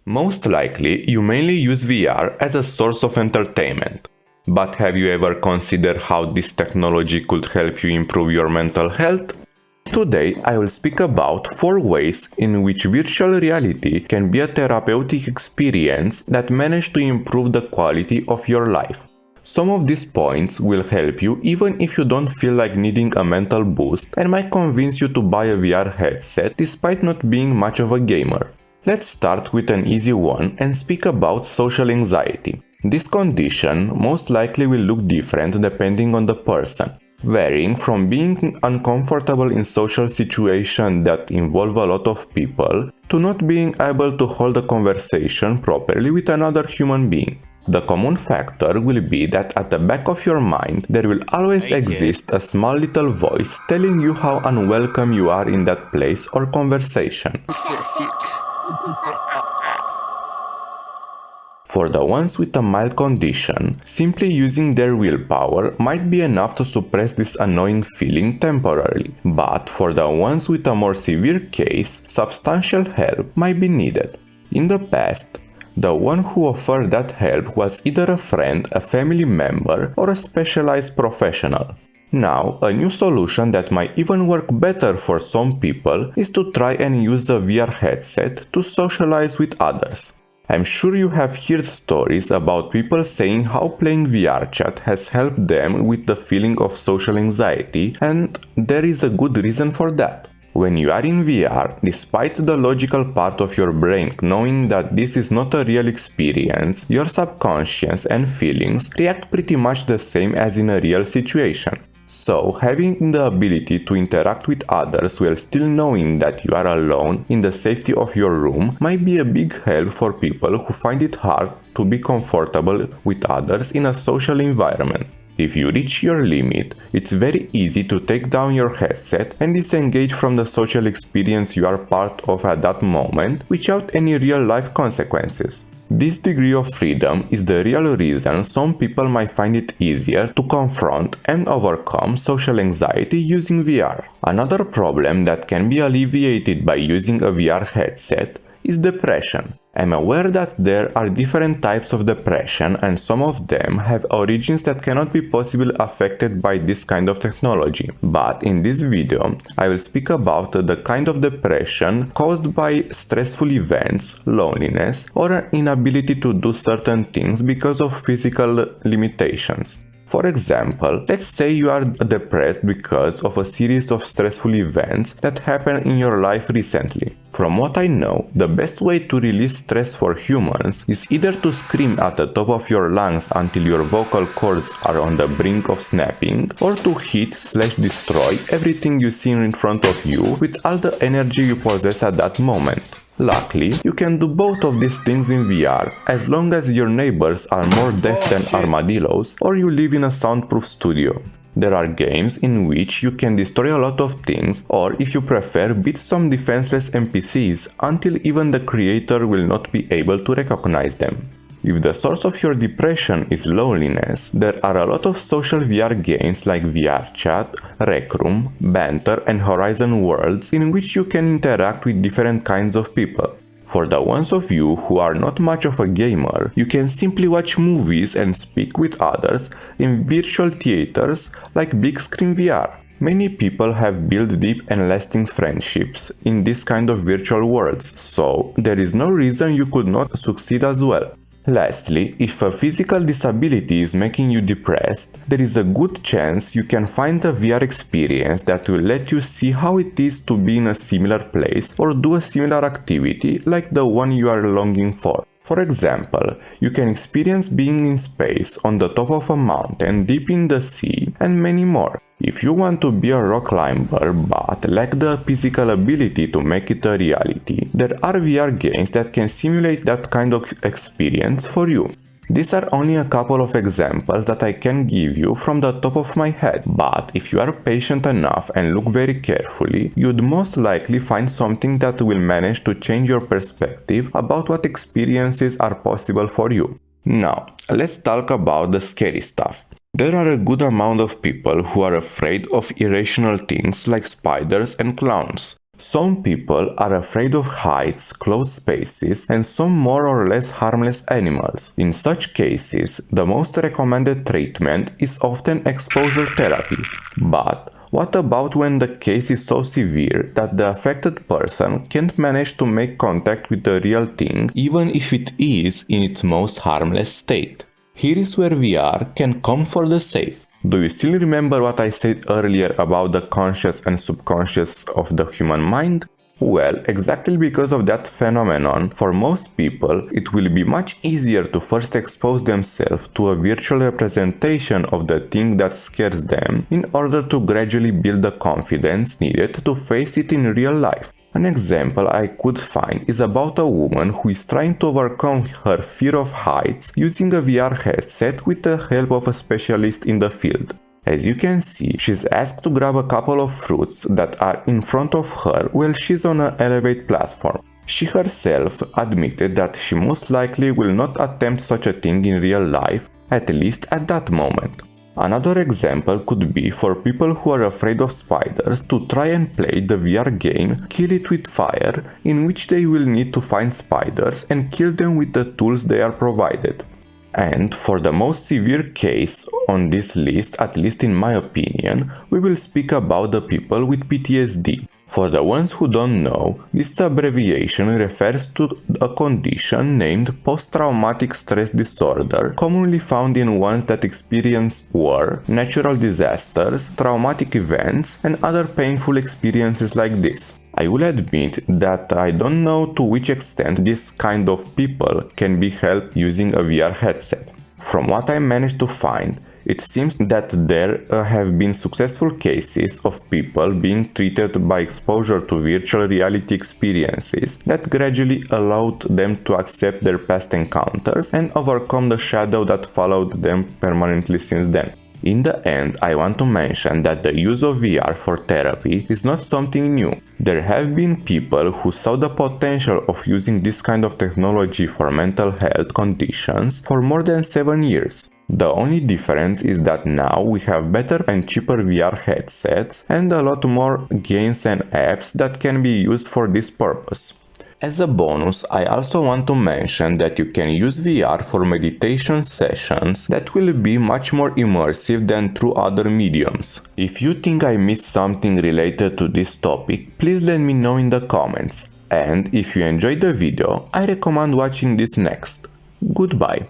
Most likely, you mainly use VR as a source of entertainment. But have you ever considered how this technology could help you improve your mental health? Today, I will speak about 4 ways in which virtual reality can be a therapeutic experience that manage to improve the quality of your life. Some of these points will help you even if you don't feel like needing a mental boost and might convince you to buy a VR headset despite not being much of a gamer. Let's start with an easy one and speak about social anxiety. This condition most likely will look different depending on the person, varying from being uncomfortable in social situations that involve a lot of people to not being able to hold a conversation properly with another human being. The common factor will be that at the back of your mind there will always exist a small little voice telling you how unwelcome you are in that place or conversation. For the ones with a mild condition, simply using their willpower might be enough to suppress this annoying feeling temporarily, but for the ones with a more severe case, substantial help might be needed. In the past, the one who offered that help was either a friend, a family member, or a specialized professional. Now, a new solution that might even work better for some people is to try and use a VR headset to socialize with others. I'm sure you have heard stories about people saying how playing VR chat has helped them with the feeling of social anxiety, and there is a good reason for that. When you are in VR, despite the logical part of your brain knowing that this is not a real experience, your subconscious and feelings react pretty much the same as in a real situation. So, having the ability to interact with others while still knowing that you are alone in the safety of your room might be a big help for people who find it hard to be comfortable with others in a social environment. If you reach your limit, it's very easy to take down your headset and disengage from the social experience you are part of at that moment without any real-life consequences. This degree of freedom is the real reason some people might find it easier to confront and overcome social anxiety using VR. Another problem that can be alleviated by using a VR headset is depression. I'm aware that there are different types of depression and some of them have origins that cannot be possibly affected by this kind of technology. But in this video, I will speak about the kind of depression caused by stressful events, loneliness, or an inability to do certain things because of physical limitations. For example, let's say you are depressed because of a series of stressful events that happened in your life recently. From what I know, the best way to release stress for humans is either to scream at the top of your lungs until your vocal cords are on the brink of snapping, or to hit/destroy everything you see in front of you with all the energy you possess at that moment. Luckily, you can do both of these things in VR as long as your neighbors are more deaf than armadillos or you live in a soundproof studio. There are games in which you can destroy a lot of things, or if you prefer, beat some defenseless NPCs until even the creator will not be able to recognize them. If the source of your depression is loneliness, there are a lot of social VR games like VR Chat, Rec Room, Banter and Horizon Worlds in which you can interact with different kinds of people. For the ones of you who are not much of a gamer, you can simply watch movies and speak with others in virtual theaters like Big Screen VR. Many people have built deep and lasting friendships in this kind of virtual worlds, so there is no reason you could not succeed as well. Lastly, if a physical disability is making you depressed, there is a good chance you can find a VR experience that will let you see how it is to be in a similar place or do a similar activity like the one you are longing for. For example, you can experience being in space on the top of a mountain deep in the sea and many more. If you want to be a rock climber but lack the physical ability to make it a reality, there are VR games that can simulate that kind of experience for you. These are only a couple of examples that I can give you from the top of my head, but if you are patient enough and look very carefully, you'd most likely find something that will manage to change your perspective about what experiences are possible for you. Now, let's talk about the scary stuff. There are a good amount of people who are afraid of irrational things like spiders and clowns. Some people are afraid of heights, closed spaces, and some more or less harmless animals. In such cases, the most recommended treatment is often exposure therapy. But what about when the case is so severe that the affected person can't manage to make contact with the real thing, even if it is in its most harmless state? Here is where VR can come for the save. Do you still remember what I said earlier about the conscious and subconscious of the human mind? Well, exactly because of that phenomenon, for most people it will be much easier to first expose themselves to a virtual representation of the thing that scares them in order to gradually build the confidence needed to face it in real life. An example I could find is about a woman who is trying to overcome her fear of heights using a VR headset with the help of a specialist in the field. As you can see, she's asked to grab a couple of fruits that are in front of her while she's on an elevated platform. She herself admitted that she most likely will not attempt such a thing in real life, at least at that moment. Another example could be for people who are afraid of spiders to try and play the VR game Kill It With Fire, in which they will need to find spiders and kill them with the tools they are provided. And for the most severe case on this list, at least in my opinion, we will speak about the people with PTSD. For the ones who don't know, this abbreviation refers to a condition named post-traumatic stress disorder, commonly found in ones that experience war, natural disasters, traumatic events, and other painful experiences like this. I will admit that I don't know to which extent this kind of people can be helped using a VR headset. From what I managed to find, it seems that there have been successful cases of people being treated by exposure to virtual reality experiences that gradually allowed them to accept their past encounters and overcome the shadow that followed them permanently since then. In the end, I want to mention that the use of VR for therapy is not something new. There have been people who saw the potential of using this kind of technology for mental health conditions for more than 7 years. The only difference is that now we have better and cheaper VR headsets and a lot more games and apps that can be used for this purpose. As a bonus, I also want to mention that you can use VR for meditation sessions that will be much more immersive than through other mediums. If you think I missed something related to this topic, please let me know in the comments. And if you enjoyed the video, I recommend watching this next. Goodbye.